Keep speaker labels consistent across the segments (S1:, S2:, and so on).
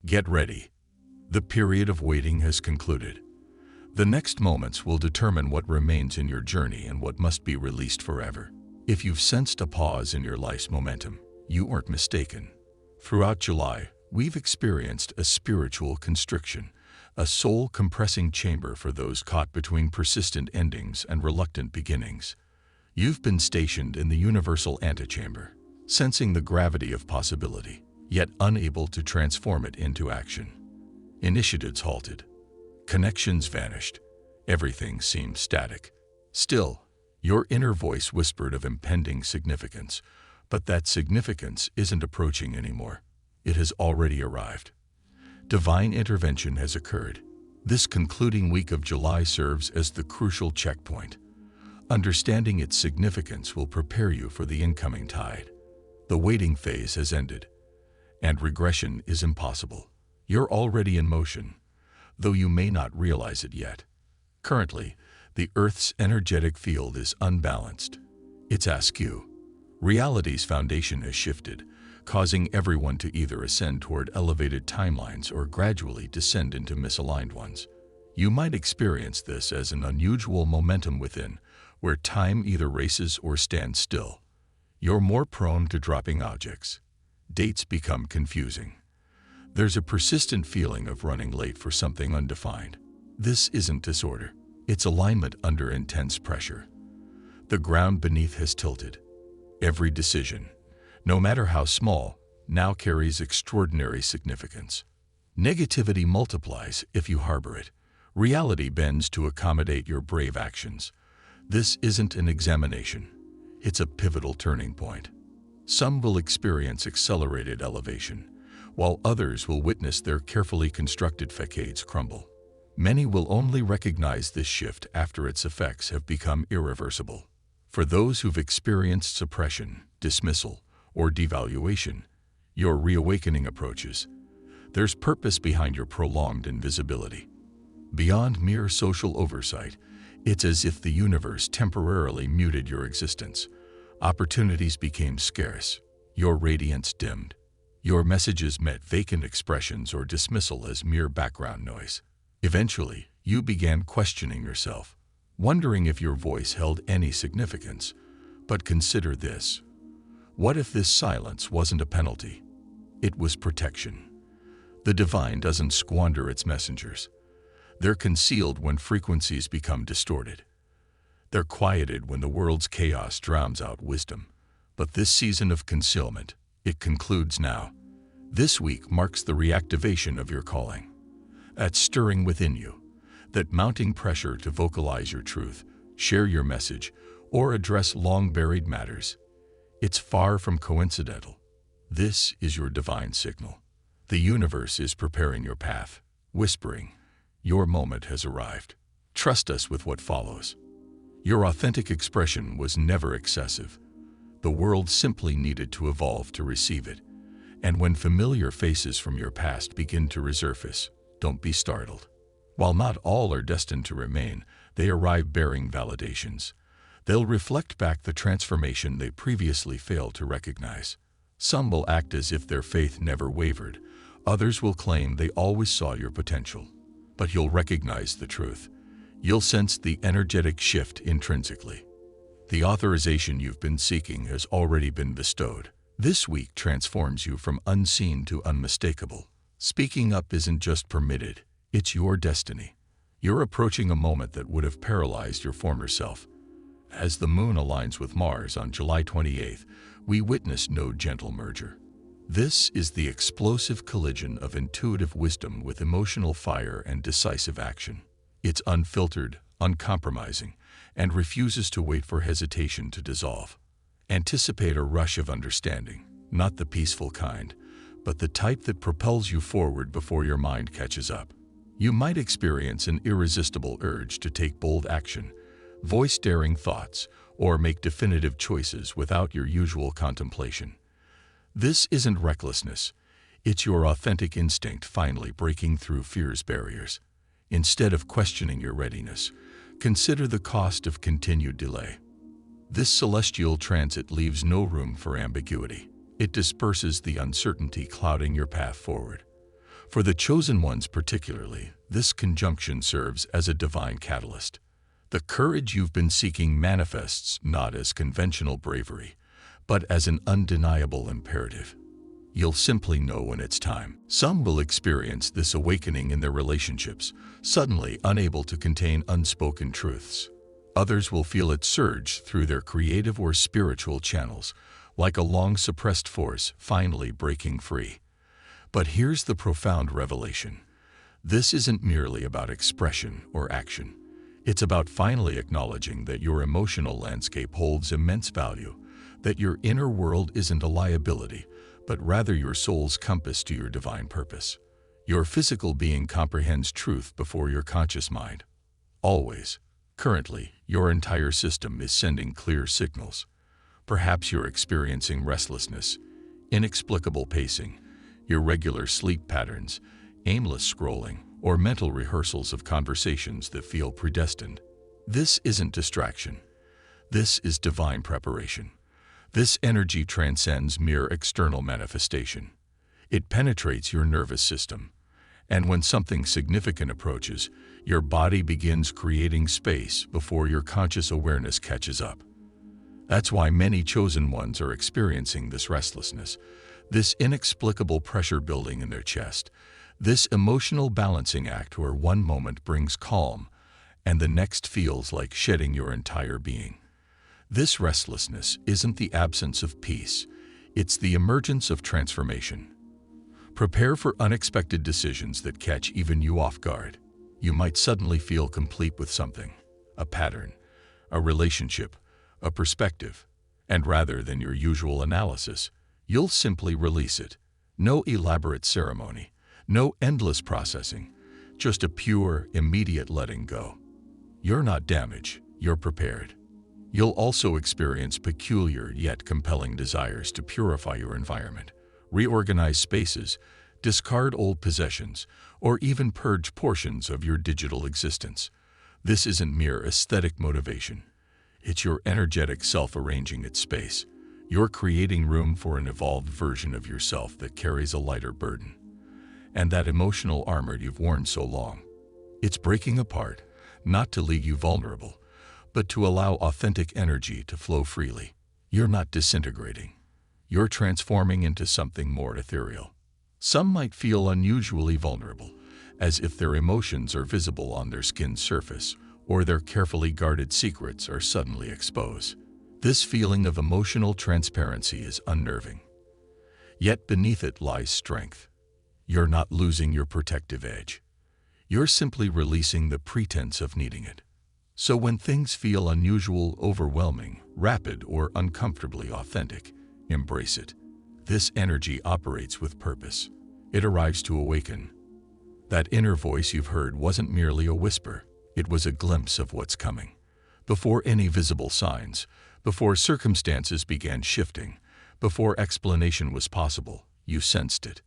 S1: Get ready. The period of waiting has concluded. The next moments will determine what remains in your journey and what must be released forever. If you've sensed a pause in your life's momentum, you aren't mistaken. Throughout July, we've experienced a spiritual constriction, a soul-compressing chamber for those caught between persistent endings and reluctant beginnings. You've been stationed in the universal antechamber, sensing the gravity of possibility, yet unable to transform it into action. Initiatives halted. Connections vanished. Everything seemed static. Still, your inner voice whispered of impending significance, but that significance isn't approaching anymore. It has already arrived. Divine intervention has occurred. This concluding week of July serves as the crucial checkpoint. Understanding its significance will prepare you for the incoming tide. The waiting phase has ended, and regression is impossible. You're already in motion, though you may not realize it yet. Currently, the Earth's energetic field is unbalanced. It's askew. Reality's foundation has shifted, causing everyone to either ascend toward elevated timelines or gradually descend into misaligned ones. You might experience this as an unusual momentum within, where time either races or stands still. You're more prone to dropping objects. Dates become confusing. There's a persistent feeling of running late for something undefined. This isn't disorder. It's alignment under intense pressure. The ground beneath has tilted. Every decision, no matter how small, now carries extraordinary significance. Negativity multiplies if you harbor it. Reality bends to accommodate your brave actions. This isn't an examination. It's a pivotal turning point. Some will experience accelerated elevation, while others will witness their carefully constructed facades crumble. Many will only recognize this shift after its effects have become irreversible. For those who've experienced suppression, dismissal, or devaluation, your reawakening approaches. There's purpose behind your prolonged invisibility. Beyond mere social oversight, it's as if the universe temporarily muted your existence. Opportunities became scarce. Your radiance dimmed. Your messages met vacant expressions or dismissal as mere background noise. Eventually, you began questioning yourself, wondering if your voice held any significance. But consider this. What if this silence wasn't a penalty? It was protection. The divine doesn't squander its messengers. They're concealed when frequencies become distorted. They're quieted when the world's chaos drowns out wisdom. But this season of concealment, it concludes now. This week marks the reactivation of your calling. That stirring within you, that mounting pressure to vocalize your truth, share your message, or address long-buried matters. It's far from coincidental. This is your divine signal. The universe is preparing your path, whispering, "Your moment has arrived. Trust us with what follows." Your authentic expression was never excessive. The world simply needed to evolve to receive it. And when familiar faces from your past begin to resurface, don't be startled. While not all are destined to remain, they arrive bearing validations. They'll reflect back the transformation they previously failed to recognize. Some will act as if their faith never wavered. Others will claim they always saw your potential. But you'll recognize the truth. You'll sense the energetic shift intrinsically. The authorization you've been seeking has already been bestowed. This week transforms you from unseen to unmistakable. Speaking up isn't just permitted, it's your destiny. You're approaching a moment that would have paralyzed your former self. As the moon aligns with Mars on July 28th, we witness no gentle merger. This is the explosive collision of intuitive wisdom with emotional fire and decisive action. It's unfiltered, uncompromising, and refuses to wait for hesitation to dissolve. Anticipate a rush of understanding, not the peaceful kind, but the type that propels you forward before your mind catches up. You might experience an irresistible urge to take bold action, voice daring thoughts, or make definitive choices without your usual contemplation. This isn't recklessness. It's your authentic instinct finally breaking through fear's barriers. Instead of questioning your readiness, consider the cost of continued delay. This celestial transit leaves no room for ambiguity. It disperses the uncertainty clouding your path forward. For the chosen ones particularly, this conjunction serves as a divine catalyst. The courage you've been seeking manifests not as conventional bravery, but as an undeniable imperative. You'll simply know when it's time. Some will experience this awakening in their relationships, suddenly unable to contain unspoken truths. Others will feel it surge through their creative or spiritual channels, like a long-suppressed force finally breaking free. But here's the profound revelation. This isn't merely about expression or action. It's about finally acknowledging that your emotional landscape holds immense value, that your inner world isn't a liability, but rather your soul's compass to your divine purpose. Your physical being comprehends truth before your conscious mind. Always. Currently, your entire system is sending clear signals. Perhaps you're experiencing restlessness, inexplicable pacing, irregular sleep patterns, aimless scrolling, or mental rehearsals of conversations that feel predestined. This isn't distraction. This is divine preparation. This energy transcends mere external manifestation. It penetrates your nervous system, and when something significant approaches, your body begins creating space before your conscious awareness catches up. That's why many chosen ones are experiencing this restlessness, this inexplicable pressure building in their chest, this emotional balancing act where one moment brings calm and the next feels like shedding your entire being. This restlessness isn't the absence of peace, it's the emergence of transformation. Prepare for unexpected decisions that catch even you off guard. You might suddenly feel complete with something, a pattern, a relationship, a perspective, and rather than your usual analysis, you'll simply release it. No elaborate ceremony, no endless processing, just a pure, immediate letting go. You're not damaged, you're prepared. You'll also experience peculiar yet compelling desires to purify your environment, reorganize spaces, discard old possessions, or even purge portions of your digital existence. This isn't mere aesthetic motivation. It's your energetic self arranging its space. You're creating room for an evolved version of yourself that carries a lighter burden. And that emotional armor you've worn so long. It's breaking apart, not to leave you vulnerable, but to allow authentic energy to flow freely. You're not disintegrating. You're transforming into something more ethereal. Some might feel unusually vulnerable, as if their emotions are visible on their skin's surface, or their carefully guarded secrets are suddenly exposed. This feeling of emotional transparency is unnerving. Yet beneath it lies strength. You're not losing your protective edge. You're simply releasing the pretense of needing it. So when things feel unusual, overwhelming, rapid, or uncomfortably authentic, embrace it. This energy operates with purpose. It arrives to awaken. That inner voice you've heard wasn't merely a whisper. It was a glimpse of what's coming. Before any visible signs, before circumstances began shifting, before explanation was possible, you sensed it.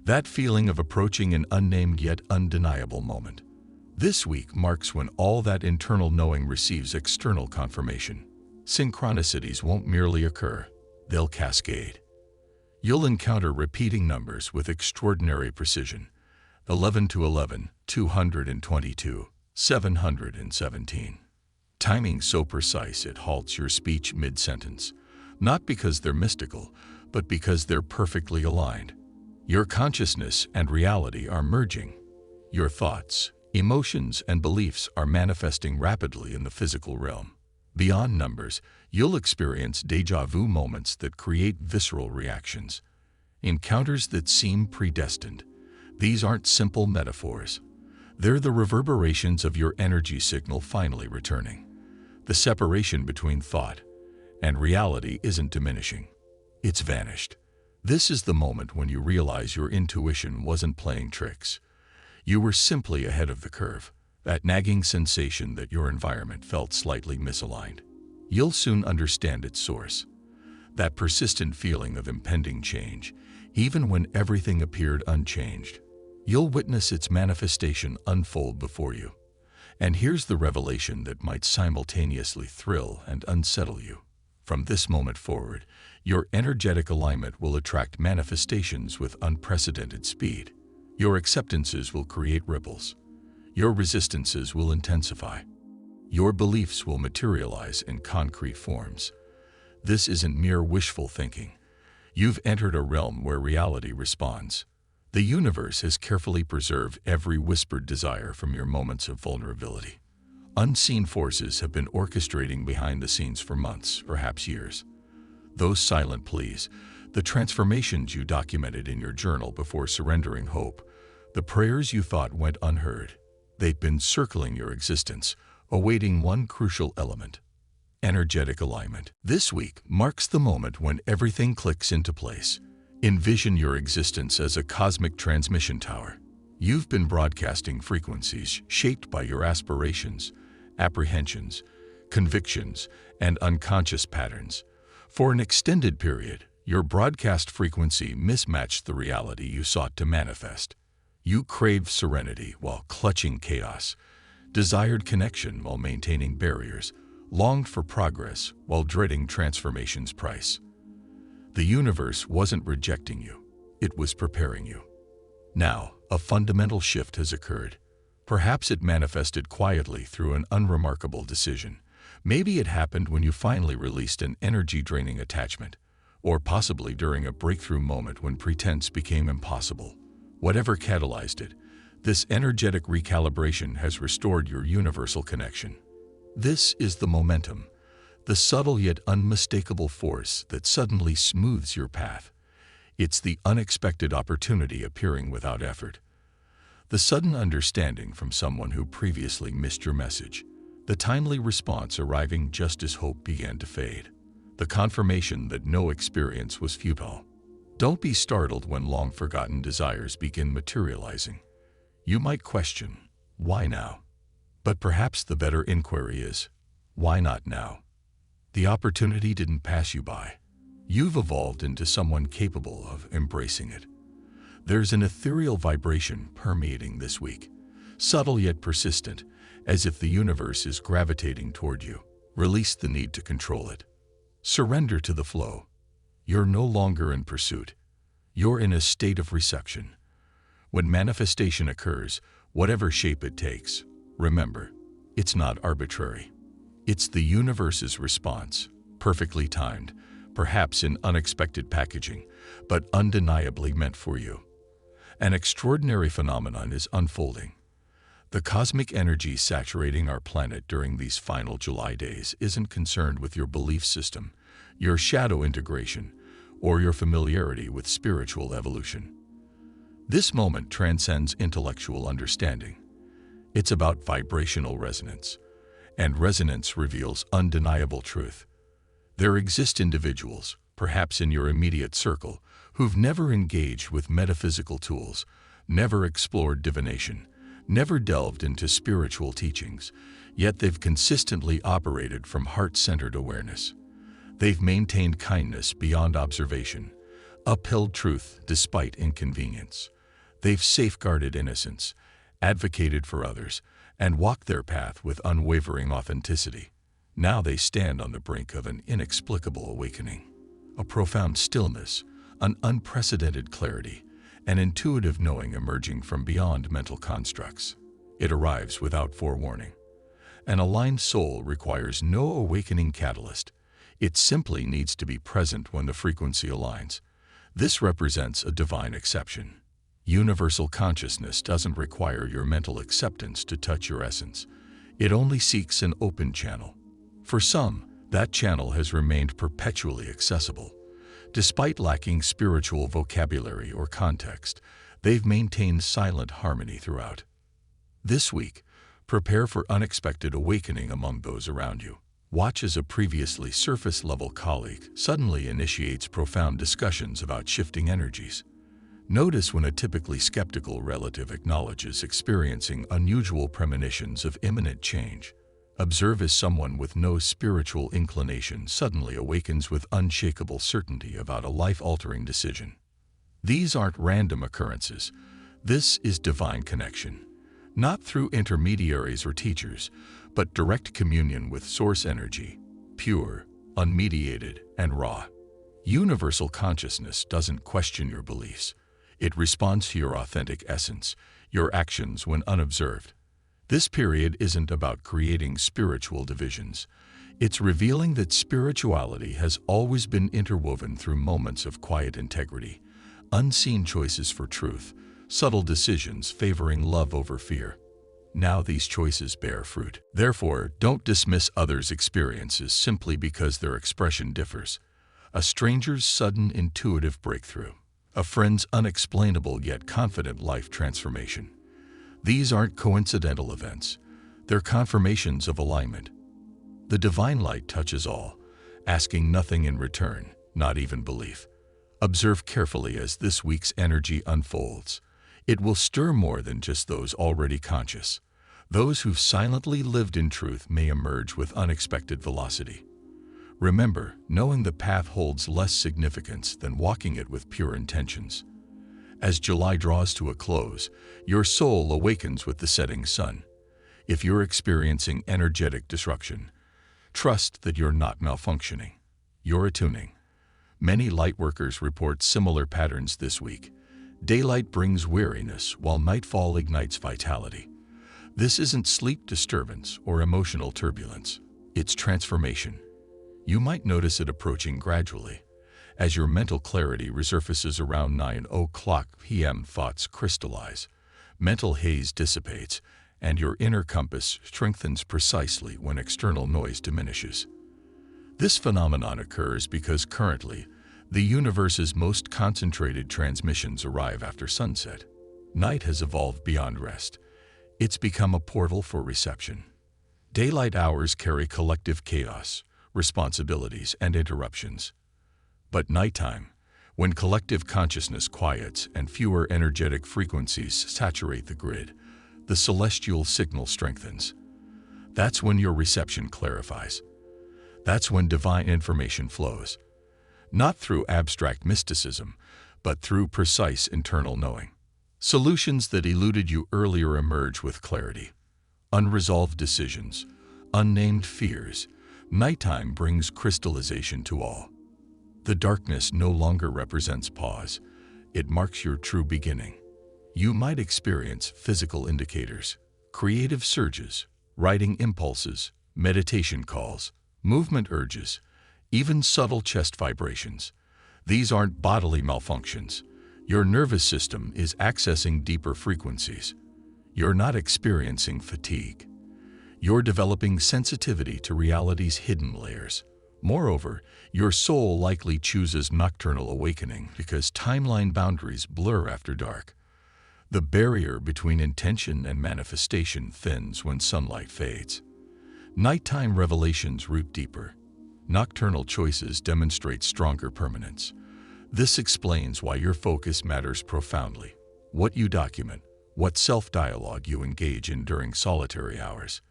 S1: That feeling of approaching an unnamed yet undeniable moment. This week marks when all that internal knowing receives external confirmation. Synchronicities won't merely occur, they'll cascade. You'll encounter repeating numbers with extraordinary precision. 11 to 11, 222, 717. Timing so precise it halts your speech mid-sentence, not because they're mystical, but because they're perfectly aligned. Your consciousness and reality are merging. Your thoughts, emotions, and beliefs are manifesting rapidly in the physical realm. Beyond numbers, you'll experience déjà vu moments that create visceral reactions, encounters that seem predestined. These aren't simple metaphors. They're the reverberations of your energy signal finally returning. The separation between thought and reality isn't diminishing. It's vanished. This is the moment when you realize your intuition wasn't playing tricks. You were simply ahead of the curve, that nagging sensation that your environment felt slightly misaligned. You'll soon understand its source. That persistent feeling of impending change, even when everything appeared unchanged. You'll witness its manifestation unfold before you. And here's the revelation that might simultaneously thrill and unsettle you. From this moment forward, your energetic alignment will attract manifestations with unprecedented speed. Your acceptances will create ripples. Your resistances will intensify. Your beliefs will materialize in concrete forms. This isn't mere wishful thinking. You've entered a realm where reality responds. The universe has carefully preserved every whispered desire from your moments of vulnerability. Unseen forces have been orchestrating behind the scenes for months, perhaps years. Those silent pleas, the transformations you documented in your journal before surrendering hope, the prayers you thought went unheard, they've been circling your existence, awaiting one crucial element: energetic alignment. This week marks the moment when everything clicks into place. Envision your existence as a cosmic transmission tower. You've been broadcasting frequencies shaped by your aspirations, apprehensions, convictions, and unconscious patterns. For an extended period, your broadcast frequency mismatched the reality you sought to manifest. You craved serenity while clutching chaos, desired connection while maintaining barriers, longed for progress while dreading transformation's price. The universe wasn't rejecting you, it was preparing you. Now, a fundamental shift has occurred. Perhaps it manifested quietly through an unremarkable decision. Maybe it happened when you finally released an energy-draining attachment, or possibly during a breakthrough moment when pretense became impossible. Whatever catalyzed it, this energetic recalibration has restored your universal connection. This is the momentum, the subtle yet unmistakable force that suddenly smooths your path. It's the unexpected opportunity appearing without effort. The sudden understanding from someone who previously missed your message. The timely response arriving just as hope began to fade. The confirmation that no experience was futile. Don't be startled when long-forgotten desires begin materializing. You might question, why now? But perhaps the better inquiry is, why not now? The opportunity didn't pass you by. You've evolved into someone capable of embracing it. There's an ethereal vibration permeating this week, subtle yet persistent, as if the universe is gravitating toward you. Release the need to control it. Surrender to the flow. You're no longer in pursuit. You're in a state of reception. When manifestation occurs, whatever shape it takes, remember, it's not arbitrary. It's the universe's response, perfectly timed, perhaps in unexpected packaging, but undeniably meant for you. An extraordinary phenomenon is unfolding. The cosmic energy saturating our planet during these final July days isn't concerned with your belief system, your shadow integration, or your familiarity with spiritual evolution. This moment transcends intellectual understanding. It's about vibrational resonance, and resonance reveals undeniable truth. There exist individuals, perhaps in your immediate circle, who've never engaged with metaphysical tools, never explored divination, never delved into spiritual teachings, yet they've consistently operated from heart-centered awareness. They've maintained kindness beyond observation, upheld truth despite inconvenience. They've safeguarded innocence, advocated for others, and walked their path with unwavering authenticity. Now they stand on the brink of an inexplicable awakening, a profound stillness, an unprecedented clarity, an intuitive knowing emerging from beyond mental constructs. It arrives without forewarning. An aligned soul requires no awakening catalyst. It simply needs to be present when the frequency aligns. This represents a divine exception. Universal consciousness doesn't require your mental acceptance to touch your essence. It only seeks an open channel. For some, that channel has remained perpetually accessible. Despite lacking spiritual vocabulary or context, they've maintained silent harmony throughout. This week, prepare for unexpected awakening among those around you. Watch as a previously surface-level colleague suddenly initiates profound discussions about shifting energies. Notice when a typically skeptical relative acknowledges experiencing unusual premonitions of imminent change. Observe as someone with no spiritual inclination suddenly awakens with unshakable certainty about a life-altering decision. These aren't random occurrences. This is divine connection. Not through intermediaries or teachers, but direct communion with source energy, pure, unmediated, and raw. Universal consciousness doesn't question your beliefs. It responds to your authentic essence, your actions when unobserved. This period isn't about creating spiritual divisions. It's revealing that spirituality has always been interwoven through moments of quiet integrity, unseen choices for truth, subtle decisions favoring love over fear. Now these choices bear fruit. Therefore, don't dismiss others' experiences simply because their expression differs. A stranger's sudden intuitive breakthrough, a friend's unexplainable yet confident life transformation. These aren't coincidental events. They're confirmations of alignment. The divine light touches all, asking nothing in return, not even belief. Observe carefully as this week's energy unfolds. It will stir more than just those already conscious. Those who've silently lived in truth may emerge with unexpected velocity. Remember, knowing the path holds less significance than walking it with pure intentions. As July draws to a close, your soul awakens with the setting sun. If you're experiencing energetic disruption, trust that you're not malfunctioning. You're attuning. Many lightworkers report similar patterns this week. Daylight brings weariness, while nightfall ignites vitality. This isn't sleep disturbance or emotional turbulence. It's transformation. You might notice it approaching gradually. As your mental clarity resurfaces around 9:00 p.m., thoughts crystallize, mental haze dissipates, and your inner compass strengthens precisely when external noise diminishes. This phenomenon occurs because currently, the universe's most concentrated transmissions arrive after sunset. Night has evolved beyond rest. It's become a portal for reception. Daylight hours carry collective chaos, responsibilities, and interruptions. But nighttime, when collective consciousness quiets and fewer energetic frequencies saturate the grid, the celestial signal strengthens. That's when your reception clarifies. That's when divine information flows. Not through abstract mysticism, but through precise internal knowing. Solutions that eluded you earlier emerge with clarity. Unresolved decisions, unnamed fears. Nighttime brings crystallization to all. The darkness no longer represents pause. It marks your true beginning. You might experience physical indicators, creative surges, writing impulses, meditation calls, movement urges, even subtle chest vibrations. These aren't bodily malfunctions. Your nervous system is accessing deeper frequencies. You're not experiencing fatigue. You're developing sensitivity to reality's hidden layers. Moreover, your soul likely chooses nocturnal awakening because timeline boundaries blur after dark. The barrier between intention and manifestation thins when sunlight fades. Nighttime revelations root deeper. Nocturnal choices demonstrate stronger permanence. This explains why your focus matters profoundly. What you document, what self-dialogue you engage in during solitary hours.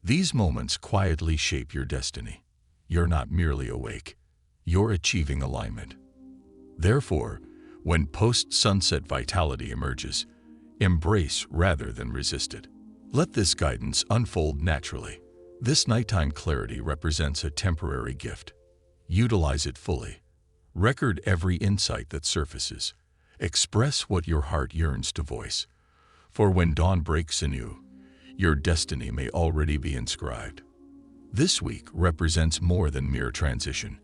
S1: These moments quietly shape your destiny. You're not merely awake. You're achieving alignment. Therefore, when post-sunset vitality emerges, embrace rather than resist it. Let this guidance unfold naturally. This nighttime clarity represents a temporary gift. Utilize it fully. Record every insight that surfaces. Express what your heart yearns to voice. For when dawn breaks anew, your destiny may already be inscribed. This week represents more than mere transition.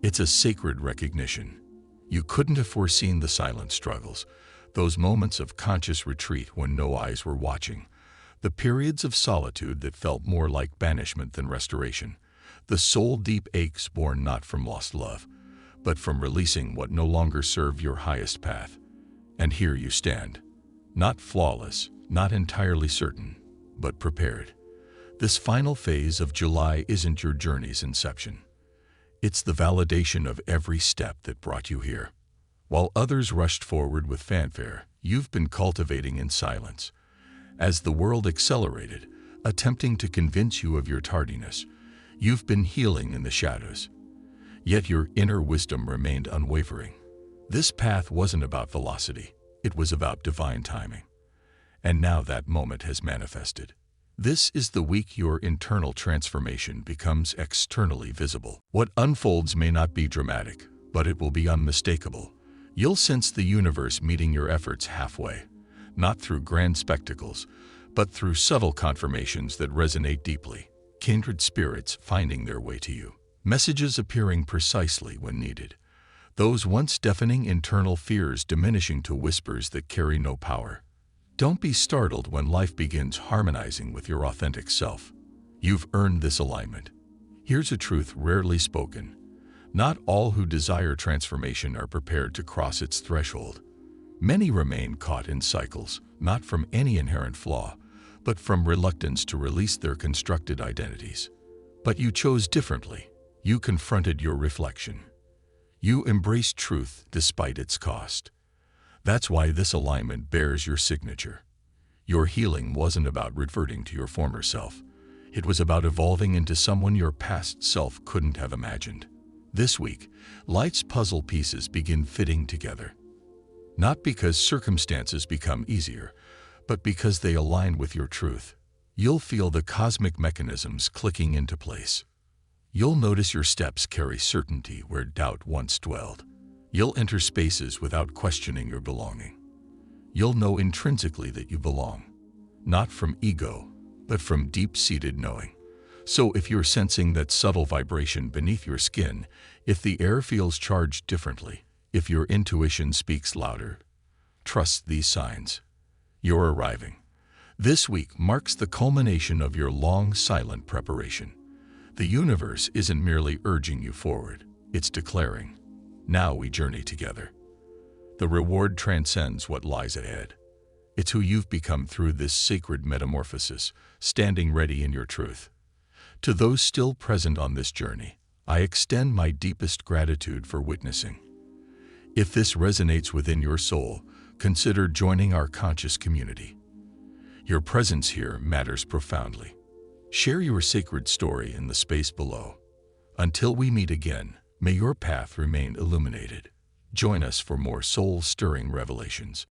S1: It's a sacred recognition. You couldn't have foreseen the silent struggles, those moments of conscious retreat when no eyes were watching, the periods of solitude that felt more like banishment than restoration, the soul-deep aches born not from lost love, but from releasing what no longer served your highest path. And here you stand, not flawless, not entirely certain, but prepared. This final phase of July isn't your journey's inception. It's the validation of every step that brought you here. While others rushed forward with fanfare, you've been cultivating in silence. As the world accelerated, attempting to convince you of your tardiness, you've been healing in the shadows. Yet your inner wisdom remained unwavering. This path wasn't about velocity, it was about divine timing. And now that moment has manifested. This is the week your internal transformation becomes externally visible. What unfolds may not be dramatic, but it will be unmistakable. You'll sense the universe meeting your efforts halfway, not through grand spectacles, but through subtle confirmations that resonate deeply. Kindred spirits finding their way to you. Messages appearing precisely when needed. Those once deafening internal fears diminishing to whispers that carry no power. Don't be startled when life begins harmonizing with your authentic self. You've earned this alignment. Here's a truth rarely spoken. Not all who desire transformation are prepared to cross its threshold. Many remain caught in cycles, not from any inherent flaw, but from reluctance to release their constructed identities. But you chose differently. You confronted your reflection. You embraced truth despite its cost. That's why this alignment bears your signature. Your healing wasn't about reverting to your former self. It was about evolving into someone your past self couldn't have imagined. This week, life's puzzle pieces begin fitting together. Not because circumstances become easier, but because they align with your truth. You'll feel the cosmic mechanisms clicking into place. You'll notice your steps carry certainty where doubt once dwelled. You'll enter spaces without questioning your belonging. You'll know intrinsically that you belong, not from ego, but from deep-seated knowing. So if you're sensing that subtle vibration beneath your skin, if the air feels charged differently, if your intuition speaks louder, trust these signs. You're arriving. This week marks the culmination of your long, silent preparation. The universe isn't merely urging you forward, it's declaring, now we journey together. The reward transcends what lies ahead. It's who you've become through this sacred metamorphosis, standing ready in your truth. To those still present on this journey, I extend my deepest gratitude for witnessing. If this resonates within your soul, consider joining our conscious community. Your presence here matters profoundly. Share your sacred story in the space below. Until we meet again, may your path remain illuminated. Join us for more soul-stirring revelations.